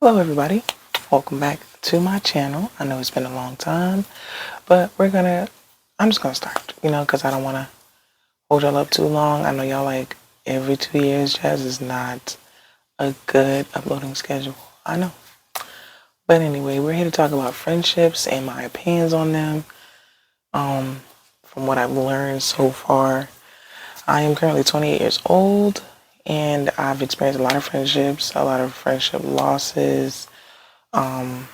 Hello everybody, welcome back to my channel. I know it's been a long time, but I'm just gonna start, because I don't want to hold y'all up too long. I know y'all like every 2 years, Jazz is not a good uploading schedule. I know. But anyway, we're here to talk about friendships and my opinions on them. From what I've learned so far, I am currently 28 years old and I've experienced a lot of friendships, a lot of friendship losses, a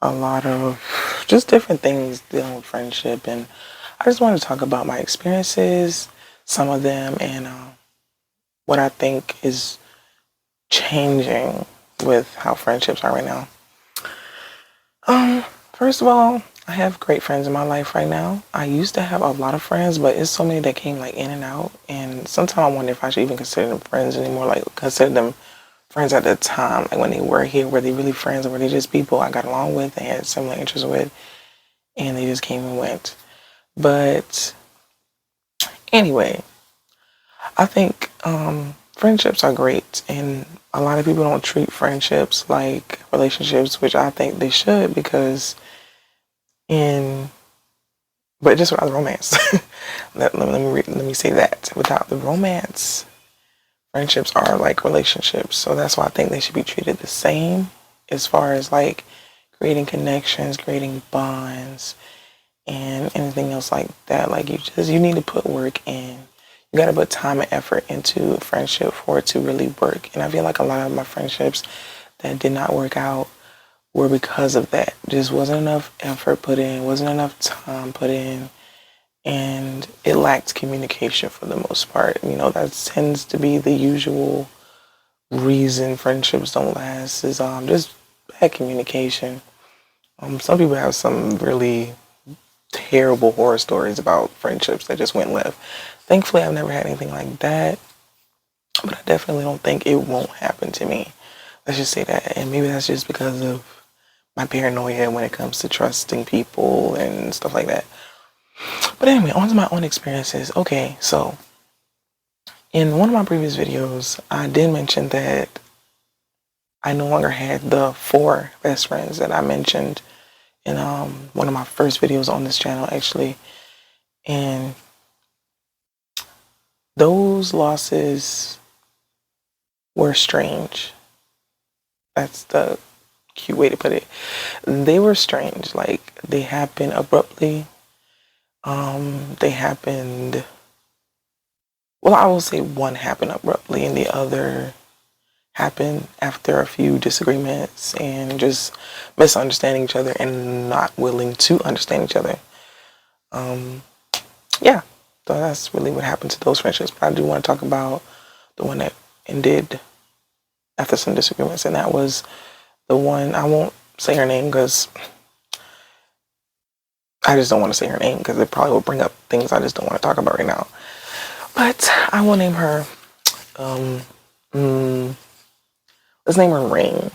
lot of just different things dealing with friendship. And I just want to talk about my experiences, some of them, and what I think is changing with how friendships are right now. First of all, I have great friends in my life right now. I used to have a lot of friends, but it's so many that came like in and out. And sometimes I wonder if I should even consider them friends anymore, like consider them friends at the time, like when they were here, were they really friends or were they just people I got along with and had similar interests with, and they just came and went. But anyway, I think friendships are great, and a lot of people don't treat friendships like relationships, which I think they should, because in but just without the romance. let me say that without the romance, friendships are like relationships. So that's why I think they should be treated the same as far as like creating connections, creating bonds, and anything else like that. Like you need to put work in. You got to put time and effort into a friendship for it to really work. And I feel like a lot of my friendships that did not work out were because of that. Just wasn't enough effort put in, wasn't enough time put in, and it lacked communication for the most part. That tends to be the usual reason friendships don't last is just bad communication. Some people have some really terrible horror stories about friendships that just went left. Thankfully, I've never had anything like that, but I definitely don't think it won't happen to me. Let's just say that. And maybe that's just because of my paranoia when it comes to trusting people and stuff like that. But anyway, on to my own experiences. Okay, so in one of my previous videos, I did mention that I no longer had the 4 best friends that I mentioned in one of my first videos on this channel, actually. And those losses were strange. That's the cute way to put it. They were strange. Like, they happened abruptly. They happened. Well, I will say one happened abruptly, and the other happened after a few disagreements and just misunderstanding each other and not willing to understand each other. Yeah, so that's really what happened to those friendships. But I do want to talk about the one that ended after some disagreements, and that was the one. I won't say her name because I just don't want to say her name because it probably will bring up things I just don't want to talk about right now. But I will name her. Let's name her Rain.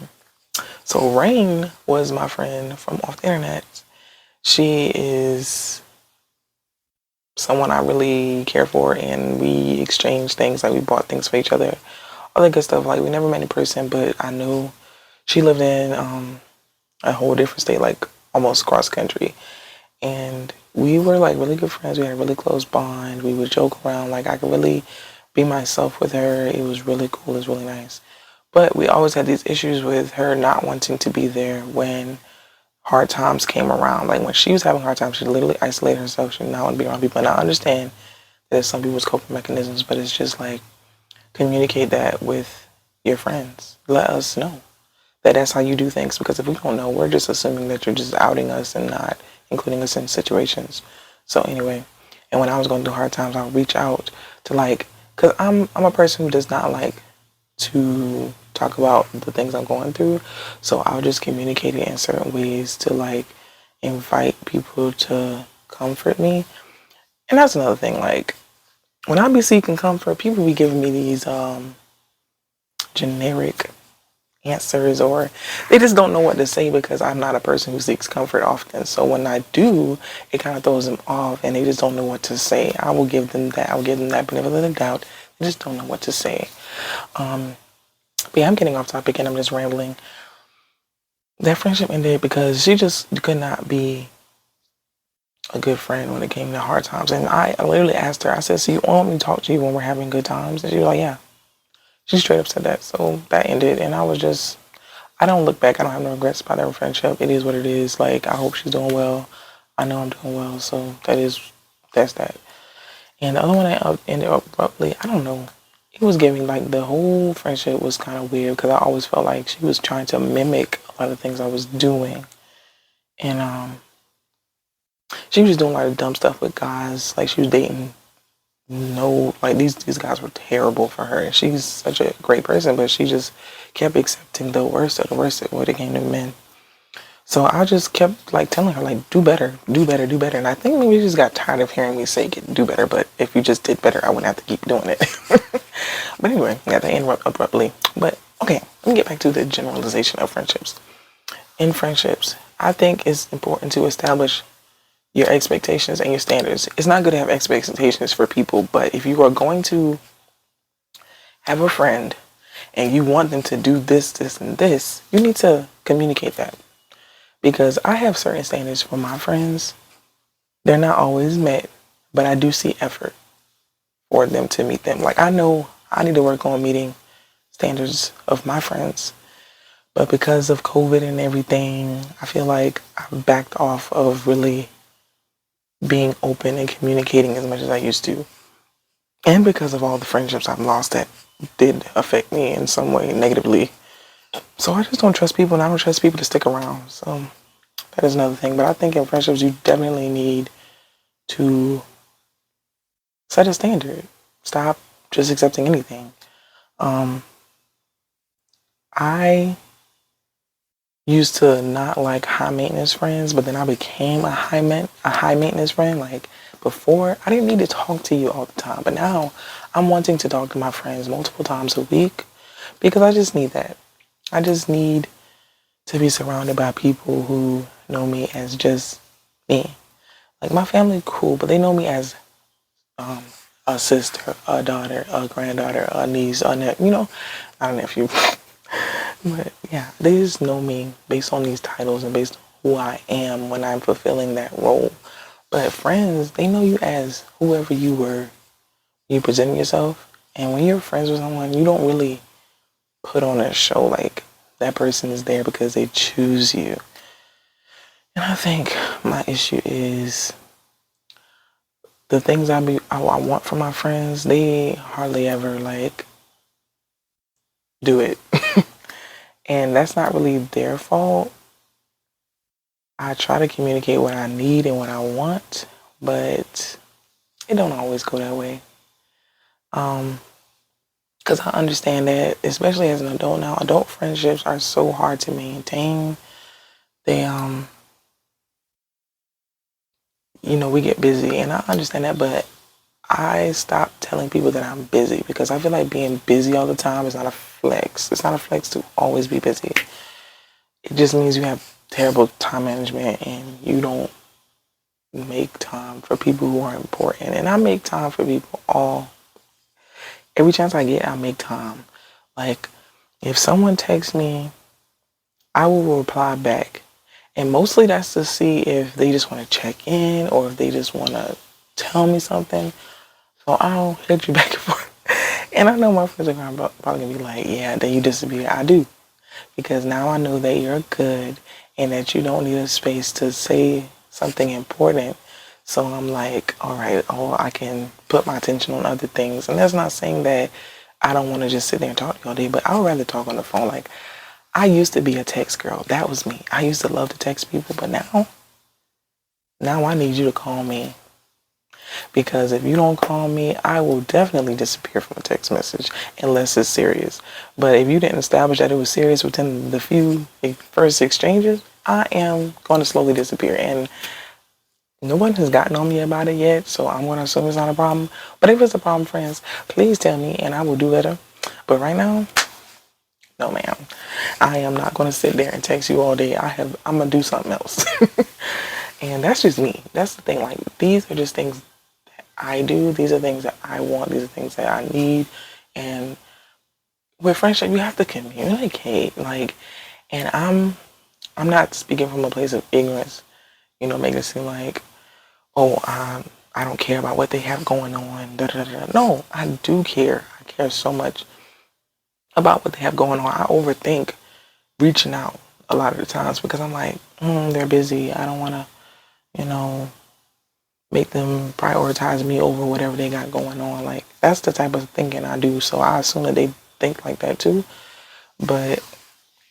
So Rain was my friend from off the internet. She is someone I really care for, and we exchange things, like we bought things for each other, all that good stuff. Like, we never met in person, but I knew she lived in a whole different state, like almost cross country, and we were like really good friends. We had a really close bond. We would joke around. Like, I could really be myself with her. It was really cool. It was really nice. But we always had these issues with her not wanting to be there when hard times came around. Like, when she was having hard times, she literally isolated herself. She did not want to be around people. And I understand that some people's coping mechanisms, but it's just like, communicate that with your friends. Let us know that that's how you do things. Because if we don't know, we're just assuming that you're just outing us and not including us in situations. So anyway, and when I was going through hard times, I would reach out to, like, because I'm a person who does not like to talk about the things I'm going through. So I'll just communicate it in certain ways to, like, invite people to comfort me. And that's another thing. Like, when I be seeking comfort, people be giving me these generic answers, or they just don't know what to say because I'm not a person who seeks comfort often. So when I do, it kind of throws them off and they just don't know what to say. I will give them that benefit of the doubt. They just don't know what to say. But yeah, I'm getting off topic and I'm just rambling. That friendship ended because she just could not be a good friend when it came to hard times. And I literally asked her, I said, so you want me to talk to you when we're having good times? And she was like, yeah. She straight up said that. So that ended. And I was just, I don't look back. I don't have no regrets about that friendship. It is what it is. Like, I hope she's doing well. I know I'm doing well. So that's that. And the other one that ended abruptly, I don't know. It was giving, like, the whole friendship was kind of weird because I always felt like she was trying to mimic a lot of things I was doing. And she was just doing a lot of dumb stuff with guys. Like, she was dating no, like, these guys were terrible for her. And she's such a great person, but she just kept accepting the worst of the worst when it came to men. So I just kept, like, telling her, like, do better, do better, do better. And I think maybe she just got tired of hearing me say do better. But if you just did better, I wouldn't have to keep doing it. But anyway, yeah, they interrupt abruptly. But okay, let me get back to the generalization of friendships. In friendships, I think it's important to establish your expectations and your standards. It's not good to have expectations for people, but if you are going to have a friend and you want them to do this, this, and this, you need to communicate that. Because I have certain standards for my friends. They're not always met, but I do see effort for them to meet them. Like, I know I need to work on meeting standards of my friends, but because of COVID and everything, I feel like I've backed off of really being open and communicating as much as I used to. And because of all the friendships I've lost that did affect me in some way negatively. So I just don't trust people, and I don't trust people to stick around. So that is another thing. But I think in friendships, you definitely need to set a standard. Stop just accepting anything. Um, I used to not like high maintenance friends, but then I became a high maintenance friend. Like, before, I didn't need to talk to you all the time, but now I'm wanting to talk to my friends multiple times a week because I just need that. I just need to be surrounded by people who know me as just me. Like, my family, cool, but they know me as a sister, a daughter, a granddaughter, a niece, a not a nephew. But yeah, they just know me based on these titles and based on who I am when I'm fulfilling that role. But friends, they know you as whoever you were, you present yourself. And when you're friends with someone, you don't really put on a show. Like, that person is there because they choose you. And I think my issue is the things I want from my friends, they hardly ever, like, do it. And that's not really their fault. I try to communicate what I need and what I want, but it don't always go that way. Because I understand that, especially as an adult now, adult friendships are so hard to maintain. They, we get busy, and I understand that, but I stopped telling people that I'm busy because I feel like being busy all the time is not a flex. It's not a flex to always be busy. It just means you have terrible time management and you don't make time for people who are important. And I make time for people every chance I get, I make time. Like, if someone texts me, I will reply back. And mostly that's to see if they just want to check in or if they just want to tell me something. So I'll hit you back and forth. And I know my friends are probably going to be like, yeah, then you disappear. I do. Because now I know that you're good and that you don't need a space to say something important. So I'm like, all right, I can put my attention on other things. And that's not saying that I don't want to just sit there and talk to you all day, but I would rather talk on the phone. Like, I used to be a text girl. That was me. I used to love to text people, but now I need you to call me. Because if you don't call me, I will definitely disappear from a text message unless it's serious. But if you didn't establish that it was serious within the first exchanges, I am going to slowly disappear. And no one has gotten on me about it yet, so I'm going to assume it's not a problem. But if it's a problem, friends, please tell me and I will do better. But right now, no ma'am. I am not going to sit there and text you all day. I'm going to do something else. And that's just me. That's the thing. Like, these are just things I do. These are things that I want. These are things that I need. And with friendship, you have to communicate. Like, and I'm not speaking from a place of ignorance, making it seem like, oh, I don't care about what they have going on. Da, da, da. No, I do care. I care so much about what they have going on. I overthink reaching out a lot of the times because I'm like, they're busy. I don't want to, you know, make them prioritize me over whatever they got going on. Like, that's the type of thinking I do. So I assume that they think like that too. But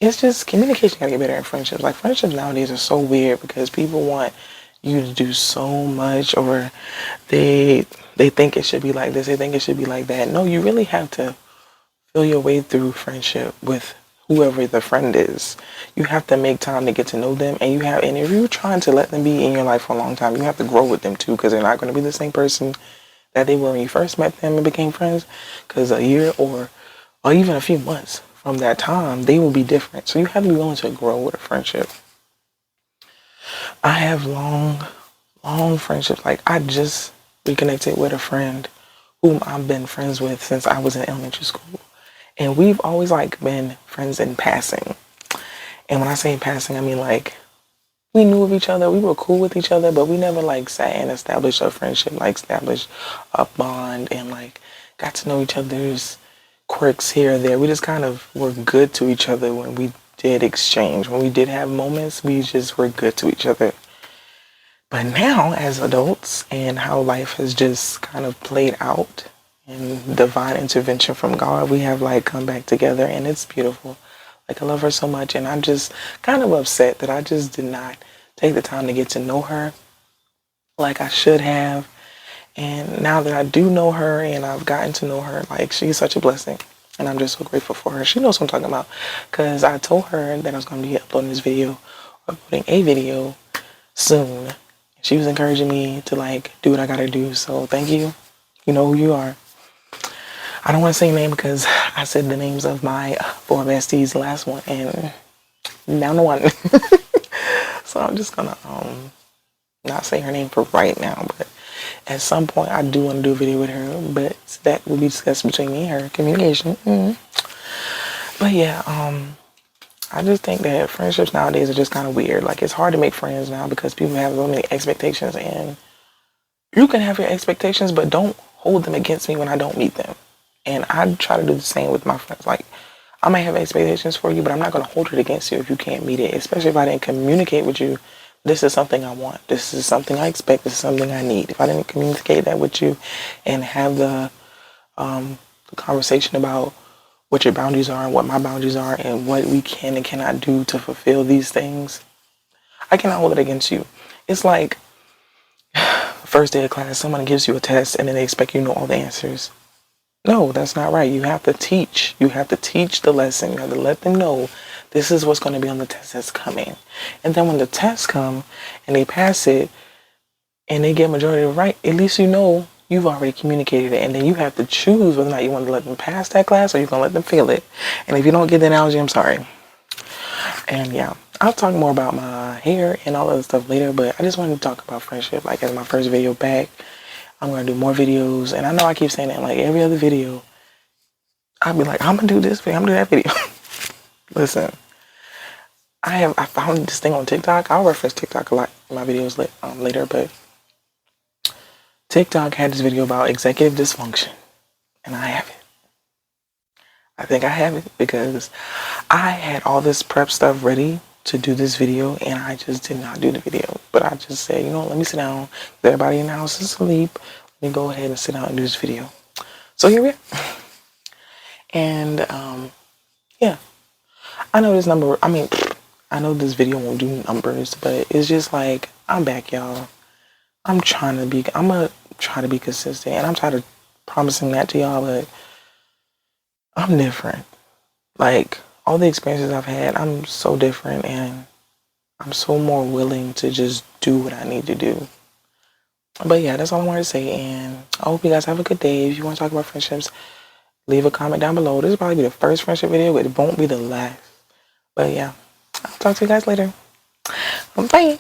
it's just communication gotta get better in friendships. Like, friendships nowadays are so weird because people want you to do so much, or they think it should be like this, they think it should be like that. No, you really have to feel your way through friendship with whoever the friend is. You have to make time to get to know them, and and if you're trying to let them be in your life for a long time, you have to grow with them too, because they're not going to be the same person that they were when you first met them and became friends. Because a year or even a few months from that time, they will be different. So you have to be willing to grow with a friendship. I have long friendships. Like, I just reconnected with a friend whom I've been friends with since I was in elementary school. And we've always like been friends in passing. And when I say in passing, I mean like we knew of each other, we were cool with each other, but we never like sat and established a friendship, like established a bond and like got to know each other's quirks here or there. We just kind of were good to each other when we did exchange. When we did have moments, we just were good to each other. But now, as adults, and how life has just kind of played out, and divine intervention from God, we have like come back together, and it's beautiful. Like, I love her so much, and I'm just kind of upset that I just did not take the time to get to know her like I should have. And now that I do know her and I've gotten to know her, like, she's such a blessing. And I'm just so grateful for her. She knows what I'm talking about, because I told her that I was going to be uploading a video soon. She was encouraging me to like do what I gotta do. So thank you. You know who you are. I don't want to say your name because I said the names of my 4 besties last one and down to 1. So I'm just gonna not say her name for right now, but at some point I do want to do a video with her, but that will be discussed between me and her, communication. But yeah, I just think that friendships nowadays are just kind of weird. Like, it's hard to make friends now because people have so many expectations, and you can have your expectations, but don't hold them against me when I don't meet them. And I try to do the same with my friends. Like, I might have expectations for you, but I'm not going to hold it against you if you can't meet it, especially if I didn't communicate with you. This is something I want. This is something I expect. This is something I need. If I didn't communicate that with you and have the conversation about what your boundaries are and what my boundaries are and what we can and cannot do to fulfill these things, I cannot hold it against you. It's like first day of class, someone gives you a test and then they expect you to know all the answers. No, that's not right. You have to teach. You have to teach the lesson. You have to let them know this is what's going to be on the test that's coming. And then when the tests come and they pass it and they get majority right, at least you know you've already communicated it. And then you have to choose whether or not you want to let them pass that class or you're going to let them fail it. And if you don't get the analogy, I'm sorry. And yeah, I'll talk more about my hair and all other stuff later, but I just wanted to talk about friendship. Like, as my first video back, I'm going to do more videos. And I know I keep saying that, like, every other video, I'll be like, I'm going to do this video, I'm going to do that video. Listen, I found this thing on TikTok. I'll reference TikTok a lot in my videos later, but TikTok had this video about executive dysfunction, and I have it. I think I have it because I had all this prep stuff ready to do this video, and I just did not do the video. But I just said, you know, let me sit down. Everybody in the house is asleep. Let me go ahead and sit down and do this video. So here we are. And yeah, I know I know this video won't do numbers, but it's just like, I'm back, y'all. I'm gonna try to be consistent, and I'm tired of promising that to y'all, but I'm different. Like, all the experiences I've had, I'm so different, and I'm so more willing to just do what I need to do. But yeah, that's all I wanted to say, and I hope you guys have a good day. If you want to talk about friendships, leave a comment down below. This will probably be the first friendship video, but it won't be the last. But yeah, I'll talk to you guys later. Bye.